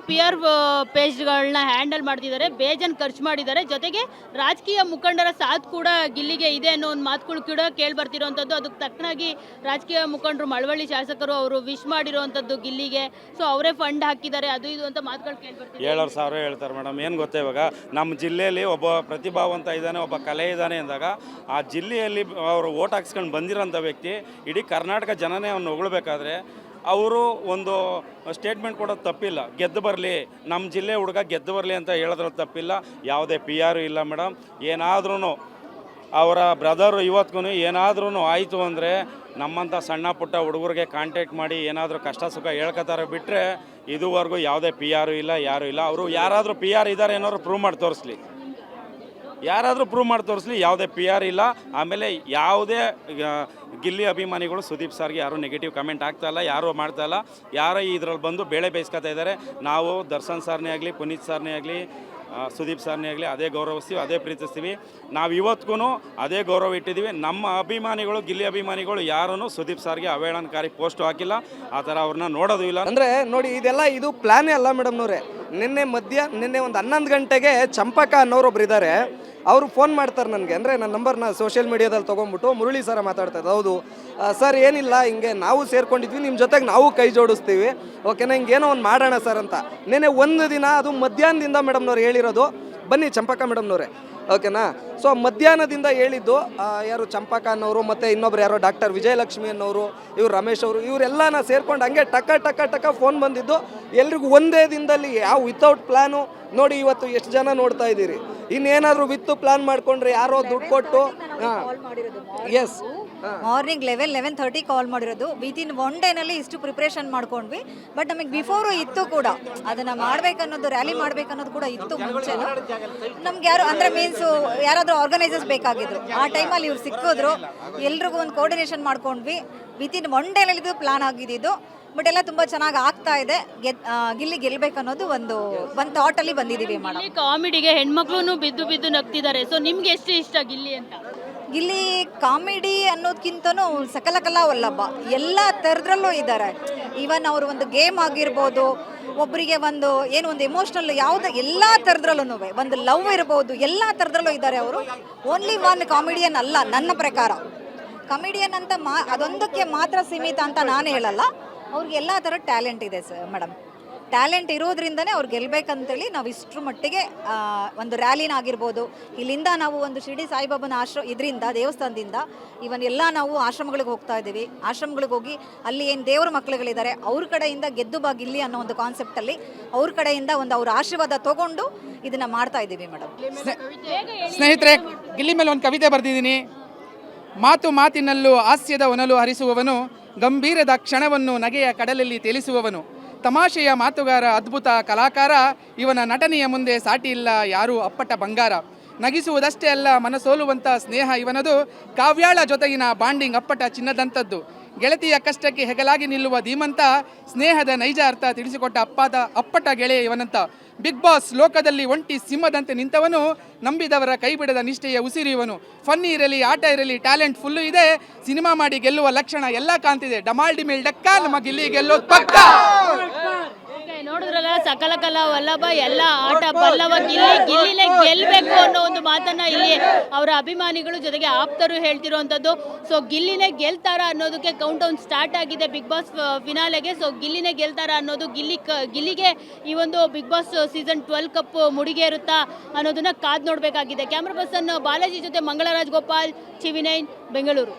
PR ಪೇಜ್ಗಳನ್ನ handle ಮಾಡ್ತಿದ್ದಾರೆ, ಬೇಜನ್ ಖರ್ಚು ಮಾಡಿದ್ದಾರೆ. ಜೊತೆಗೆ ರಾಜಕೀಯ ಮುಖಂಡರ ಸಾಥ್ ಕೂಡ ಗಿಲ್ಲಿಗೆ ಇದೆ ಅನ್ನೋ ಒಂದು ಮಾತುಗಳು ಕೂಡ ಕೇಳಿ ಬರ್ತಿರೋವಂಥದ್ದು. ಅದಕ್ಕೆ ತಕ್ಕನಾಗಿ ರಾಜಕೀಯ ಮುಖಂಡರು, ಮಳವಳ್ಳಿ ಶಾಸಕರು ಅವರು ವಿಶ್ ಮಾಡಿರುವಂಥದ್ದು ಗಿಲ್ಲಿಗೆ. ಸೊ ಅವರೇ ಫಂಡ್ ಹಾಕಿದ್ದಾರೆ, ಅದು ಇದು ಅಂತ ಮಾತುಗಳು ಕೇಳಿ ಬರ್ತಿದೆ. 7,000 ಹೇಳ್ತಾರೆ ಮೇಡಮ್. ಏನು ಗೊತ್ತೇ, ಇವಾಗ ನಮ್ಮ ಜಿಲ್ಲೆಯಲ್ಲಿ ಒಬ್ಬ ಪ್ರತಿಭಾವಂತ ಇದ್ದಾನೆ, ಒಬ್ಬ ಕಲೆ ಇದ್ದಾನೆ ಅಂದಾಗ ಆ ಜಿಲ್ಲೆಯಲ್ಲಿ ಅವರು ಓಟ್ ಹಾಕ್ಸ್ಕೊಂಡು ಬಂದಿರೋಂಥ ವ್ಯಕ್ತಿ ಇಡೀ ಕರ್ನಾಟಕ ಜನನೇ ಅವ್ನು ಹೊಗಳ್ಬೇಕಾದ್ರೆ ಅವರು ಒಂದು ಸ್ಟೇಟ್ಮೆಂಟ್ ಕೊಡೋದು ತಪ್ಪಿಲ್ಲ. ಗೆದ್ದು ಬರಲಿ, ನಮ್ಮ ಜಿಲ್ಲೆ ಹುಡುಗ ಗೆದ್ದು ಬರಲಿ ಅಂತ ಹೇಳಿದ್ರಲ್ಲಿ ತಪ್ಪಿಲ್ಲ. ಯಾವುದೇ PR ಇಲ್ಲ ಮೇಡಮ್. ಏನಾದ್ರೂ ಅವರ ಬ್ರದರು ಇವತ್ತಿಗೂ ಏನಾದ್ರೂ ಆಯಿತು ಅಂದರೆ ನಮ್ಮಂಥ ಸಣ್ಣ ಪುಟ್ಟ ಹುಡುಗರಿಗೆ ಕಾಂಟ್ಯಾಕ್ಟ್ ಮಾಡಿ ಏನಾದರೂ ಕಷ್ಟ ಸುಖ ಹೇಳ್ಕೊತಾರೆ ಬಿಟ್ಟರೆ ಇದುವರೆಗೂ ಯಾವುದೇ PR ಇಲ್ಲ, ಯಾರೂ ಇಲ್ಲ. ಅವರು ಯಾರಾದರೂ PR ಇದ್ದಾರೆ ಏನಾದ್ರು ಪ್ರೂವ್ ಮಾಡಿ ತೋರಿಸ್ಲಿ, ಯಾರಾದರೂ ಪ್ರೂವ್ ಮಾಡಿ ತೋರಿಸ್ಲಿ. ಯಾವುದೇ PR ಇಲ್ಲ. ಆಮೇಲೆ ಯಾವುದೇ ಗಿಲ್ಲಿ ಅಭಿಮಾನಿಗಳು ಸುದೀಪ್ ಸರ್ಗೆ ಯಾರೂ ನೆಗೆಟಿವ್ ಕಮೆಂಟ್ ಆಗ್ತಾಯಿಲ್ಲ, ಯಾರೂ ಮಾಡ್ತಾಯಿಲ್ಲ. ಯಾರೋ ಇದರಲ್ಲಿ ಬಂದು ಬೇಳೆ ಬೇಯಿಸ್ಕೊತಾ ಇದ್ದಾರೆ. ನಾವು ದರ್ಶನ್ ಸರ್ನೇ ಆಗಲಿ, ಪುನೀತ್ ಸರ್ನೇ ಆಗಲಿ, ಸುದೀಪ್ ಸರ್ನೇ ಆಗಲಿ ಅದೇ ಗೌರವಿಸ್ತೀವಿ, ಅದೇ ಪ್ರೀತಿಸ್ತೀವಿ. ನಾವು ಇವತ್ತಿಗೂ ಅದೇ ಗೌರವ ಇಟ್ಟಿದ್ದೀವಿ. ನಮ್ಮ ಅಭಿಮಾನಿಗಳು, ಗಿಲ್ಲಿ ಅಭಿಮಾನಿಗಳು ಯಾರೂ ಸುದೀಪ್ ಸರ್ಗೆ ಅವಹೇಳನಕಾರಿ ಪೋಸ್ಟು ಹಾಕಿಲ್ಲ, ಆ ಥರ ಅವ್ರನ್ನ ನೋಡೋದು ಇಲ್ಲ. ಅಂದರೆ ನೋಡಿ, ಇದು ಪ್ಲ್ಯಾನೇ ಅಲ್ಲ ಮೇಡಮ್ನವ್ರೆ. ನಿನ್ನೆ ಒಂದು 11 ಗಂಟೆಗೆ ಚಂಪಕ ಅನ್ನೋರೊಬ್ರು ಇದ್ದಾರೆ, ಅವರು ಫೋನ್ ಮಾಡ್ತಾರೆ ನನಗೆ. ಅಂದರೆ ನನ್ನ ನಂಬರ್ನ ಸೋಷಿಯಲ್ ಮೀಡಿಯಾದಲ್ಲಿ ತೊಗೊಂಡ್ಬಿಟ್ಟು ಮುರಳಿ ಸರ ಮಾತಾಡ್ತಾರೆ. ಹೌದು ಸರ್, ಏನಿಲ್ಲ, ಹಿಂಗೆ ನಾವು ಸೇರ್ಕೊಂಡಿದ್ವಿ, ನಿಮ್ಮ ಜೊತೆಗೆ ನಾವು ಕೈ ಜೋಡಿಸ್ತೀವಿ, ಓಕೆನಾ, ಹಿಂಗೇನೋ ಒಂದು ಮಾಡೋಣ ಸರ್ ಅಂತ. ನೆನ್ನೆ ಒಂದು ದಿನ, ಅದು ಮಧ್ಯಾಹ್ನದಿಂದ ಮೇಡಮ್ನವ್ರು ಹೇಳಿರೋದು, ಬನ್ನಿ ಚಂಪಕ ಮೇಡಮ್ನವ್ರೆ, ಓಕೆನಾ. ಸೊ ಮಧ್ಯಾಹ್ನದಿಂದ ಹೇಳಿದ್ದು ಯಾರು ಚಂಪಕ ಅನ್ನೋರು, ಮತ್ತು ಇನ್ನೊಬ್ರು ಯಾರೋ ಡಾಕ್ಟರ್ ವಿಜಯಲಕ್ಷ್ಮಿ ಅನ್ನೋರು, ಇವ್ರು ರಮೇಶ್ ಅವರು, ಇವರೆಲ್ಲನ ಸೇರ್ಕೊಂಡು ಹಂಗೆ ಟಕ ಫೋನ್ ಬಂದಿದ್ದು ಎಲ್ರಿಗೂ ಒಂದೇ ದಿನದಲ್ಲಿ. ಯಾವ ವಿತೌಟ್ ಪ್ಲ್ಯಾನು ನೋಡಿ ಇವತ್ತು ಎಷ್ಟು ಜನ ನೋಡ್ತಾ ಇದ್ದೀರಿ. ಇನ್ನೇನಾದರೂ ವಿತ್ ಪ್ಲಾನ್ ಮಾಡ್ಕೊಂಡ್ರೆ ಯಾರೋ ದುಡ್ಡು ಕೊಟ್ಟು ಎಸ್ ಮಾರ್ನಿಂಗ್ 11:30 ಕಾಲ್ ಮಾಡಿರೋದು. ವಿತಿನ್ 1 ಡೇನಲ್ಲಿ ಇಷ್ಟು ಪ್ರಿಪ್ರೇಷನ್ ಮಾಡ್ಕೊಂಡ್ವಿ. ಬಟ್ ನಮಗೆ ಬಿಫೋರು ಇತ್ತು ಕೂಡ, ಅದನ್ನ ಮಾಡ್ಬೇಕನ್ನೋದು, ರ್ಯಾಲಿ ಮಾಡ್ಬೇಕನ್ನೋದು ಕೂಡ ಇತ್ತು ಮುಂಚೆ. ನಮ್ಗೆ ಯಾರು ಅಂದರೆ ಮೀನ್ಸು ಯಾರಾದರೂ ಆರ್ಗನೈಸರ್ಸ್ ಬೇಕಾಗಿದ್ರು. ಆ ಟೈಮಲ್ಲಿ ಇವ್ರು ಸಿಕ್ಕಿದ್ರು, ಎಲ್ರಿಗೂ ಒಂದು ಕೋರ್ಡಿನೇಷನ್ ಮಾಡ್ಕೊಂಡ್ವಿ. ವಿತಿನ್ 1 ಡೇನಲ್ಲಿ ಇದು ಪ್ಲಾನ್ ಆಗಿದ್ದು. ಬಟ್ ಎಲ್ಲ ತುಂಬ ಚೆನ್ನಾಗಿ ಆಗ್ತಾ ಇದೆ. ಗಿಲ್ಲಿ ಗೆಲ್ಬೇಕು ಅನ್ನೋದು ಒಂದು ಥಾಟಲ್ಲಿ ಬಂದಿದ್ದೀವಿ ಮೇಡಮ್. ಕಾಮಿಡಿಗೆ ಹೆಣ್ಮಕ್ಳು ಬಿದ್ದು ನಗ್ತಿದ್ದಾರೆ. ಸೊ ನಿಮ್ಗೆ ಎಷ್ಟು ಇಷ್ಟ ಗಿಲ್ಲಿ ಅಂತ? ಗಿಲ್ಲಿ ಕಾಮಿಡಿ ಅನ್ನೋದಕ್ಕಿಂತನೂ ಸಕಲ ಕಲಾ ವಲ್ಲಭ, ಎಲ್ಲ ಥರದ್ರಲ್ಲೂ ಇದ್ದಾರೆ. ಈವನ್ ಅವರು ಒಂದು ಗೇಮ್ ಆಗಿರ್ಬೋದು, ಒಬ್ಬರಿಗೆ ಒಂದು ಎಮೋಷ್ನಲ್ ಯಾವುದೇ ಎಲ್ಲ ಥರದ್ರಲ್ಲೂ, ಒಂದು ಲವ್ ಇರ್ಬೋದು, ಎಲ್ಲ ಥರದ್ರಲ್ಲೂ ಇದ್ದಾರೆ ಅವರು. ಓನ್ಲಿ ಒನ್ ಕಾಮಿಡಿಯನ್ ಅಲ್ಲ ನನ್ನ ಪ್ರಕಾರ. ಕಾಮಿಡಿಯನ್ ಅಂತ ಅದೊಂದಕ್ಕೆ ಮಾತ್ರ ಸೀಮಿತ ಅಂತ ನಾನು ಹೇಳಲ್ಲ. ಅವ್ರಿಗೆ ಎಲ್ಲ ಥರ ಟ್ಯಾಲೆಂಟ್ ಇದೆ ಸರ್ ಮೇಡಮ್. ಟ್ಯಾಲೆಂಟ್ ಇರೋದ್ರಿಂದನೇ ಅವ್ರು ಗೆಲ್ಲಬೇಕಂತೇಳಿ ನಾವು ಇಷ್ಟರ ಮಟ್ಟಿಗೆ ಒಂದು ರ್ಯಾಲಿನ ಆಗಿರ್ಬೋದು, ಇಲ್ಲಿಂದ ನಾವು ಒಂದು ಶಿರ್ಡಿ ಸಾಯಿಬಾಬನ ಇದರಿಂದ ದೇವಸ್ಥಾನದಿಂದ ಇವನ್ ಎಲ್ಲ ನಾವು ಆಶ್ರಮಗಳಿಗೆ ಹೋಗ್ತಾ ಇದ್ದೀವಿ. ಆಶ್ರಮಗಳಿಗೆ ಹೋಗಿ ಅಲ್ಲಿ ಏನು ದೇವರ ಮಕ್ಕಳುಗಳಿದ್ದಾರೆ ಅವ್ರ ಕಡೆಯಿಂದ ಗೆದ್ದು ಬಾ ಗಿಲ್ಲಿ ಅನ್ನೋ ಒಂದು ಕಾನ್ಸೆಪ್ಟಲ್ಲಿ ಅವ್ರ ಕಡೆಯಿಂದ ಒಂದು ಅವ್ರ ಆಶೀರ್ವಾದ ತೊಗೊಂಡು ಇದನ್ನು ಮಾಡ್ತಾ ಇದ್ದೀವಿ ಮೇಡಮ್. ಸ್ನೇಹಿತರೆ, ಗಿಲ್ಲಿ ಮೇಲೆ ಒಂದು ಕವಿತೆ ಬರೆದಿದ್ದೀನಿ. ಮಾತಿನಲ್ಲೂ ಹಾಸ್ಯದ ಒನಲು ಹರಿಸುವವನು, ಗಂಭೀರದ ಕ್ಷಣವನ್ನು ನಗೆಯ ಕಡಲಲ್ಲಿ ತೇಲಿಸುವವನು, ತಮಾಷೆಯ ಮಾತುಗಾರ, ಅದ್ಭುತ ಕಲಾಕಾರ, ಇವನ ನಟನೆಯ ಮುಂದೆ ಸಾಟಿ ಇಲ್ಲ ಯಾರೂ ಅಪ್ಪಟ ಬಂಗಾರ. ನಗಿಸುವುದಷ್ಟೇ ಅಲ್ಲ, ಮನಸೋಲುವಂಥ ಸ್ನೇಹ ಇವನದು, ಕಾವ್ಯಾಳ ಜೊತೆಗಿನ ಬಾಂಡಿಂಗ್ ಅಪ್ಪಟ ಚಿನ್ನದಂಥದ್ದು. ಗೆಳತಿಯ ಕಷ್ಟಕ್ಕೆ ಹೆಗಲಾಗಿ ನಿಲ್ಲುವ ಧೀಮಂತ, ಸ್ನೇಹದ ನೈಜ ಅರ್ಥ ತಿಳಿಸಿಕೊಟ್ಟ ಅಪ್ಪಟ ಗೆಳೆಯ ಇವನಂತ. ಬಿಗ್ ಬಾಸ್ ಲೋಕದಲ್ಲಿ ಒಂಟಿ ಸಿಂಹದಂತೆ ನಿಂತವನು, ನಂಬಿದವರ ಕೈ ಬಿಡದ ನಿಷ್ಠೆಯ ಉಸಿರಿಯವನು. ಫನ್ನಿ ಇರಲಿ, ಆಟ ಇರಲಿ, ಟ್ಯಾಲೆಂಟ್ ಫುಲ್ಲು ಇದೆ, ಸಿನಿಮಾ ಮಾಡಿ ಗೆಲ್ಲುವ ಲಕ್ಷಣ ಎಲ್ಲ ಕಾಣ್ತಿದೆ. ಡಮಾಲ್ ಡಿಮಿಲ್ ಡಕ್ಕ, ನಮ್ಮ ಗಿಲ್ಲಿ ಗೆಲ್ಲೋದು ಪಕ್ಕ. ನೋಡಿದ್ರಲ್ಲ, ಸಕಲ ಕಲಾ ವಲ್ಲಭ, ಎಲ್ಲ ಆಟ ಬಲ್ಲವ ಗಿಲ್ಲಿನೇ ಗೆಲ್ಲಬೇಕು ಅನ್ನೋ ಒಂದು ಮಾತನ್ನ ಇಲ್ಲಿ ಅವರ ಅಭಿಮಾನಿಗಳು ಜೊತೆಗೆ ಆಪ್ತರು ಹೇಳ್ತಿರುವಂಥದ್ದು. ಸೊ ಗಿಲ್ಲಿನೇ ಗೆಲ್ತಾರ ಅನ್ನೋದಕ್ಕೆ ಕೌಂಟ್ ಡೌನ್ ಸ್ಟಾರ್ಟ್ ಆಗಿದೆ ಬಿಗ್ ಬಾಸ್ ಫಿನಾಲೆಗೆ. ಸೊ ಗಿಲ್ಲಿನೇ ಗೆಲ್ತಾರ ಅನ್ನೋದು, ಗಿಲ್ಲಿಗೆ ಈ ಒಂದು ಬಿಗ್ ಬಾಸ್ ಸೀಸನ್ 12 ಕಪ್ ಮುಡಿಗೇರುತ್ತಾ ಅನ್ನೋದನ್ನ ಕಾದ್ ನೋಡಬೇಕಾಗಿದೆ. ಕ್ಯಾಮ್ರಾ ಪರ್ಸನ್ ಬಾಲಾಜಿ ಜೊತೆ ಮಂಗಳರಾಜ್ ಗೋಪಾಲ್, TV9 ಬೆಂಗಳೂರು.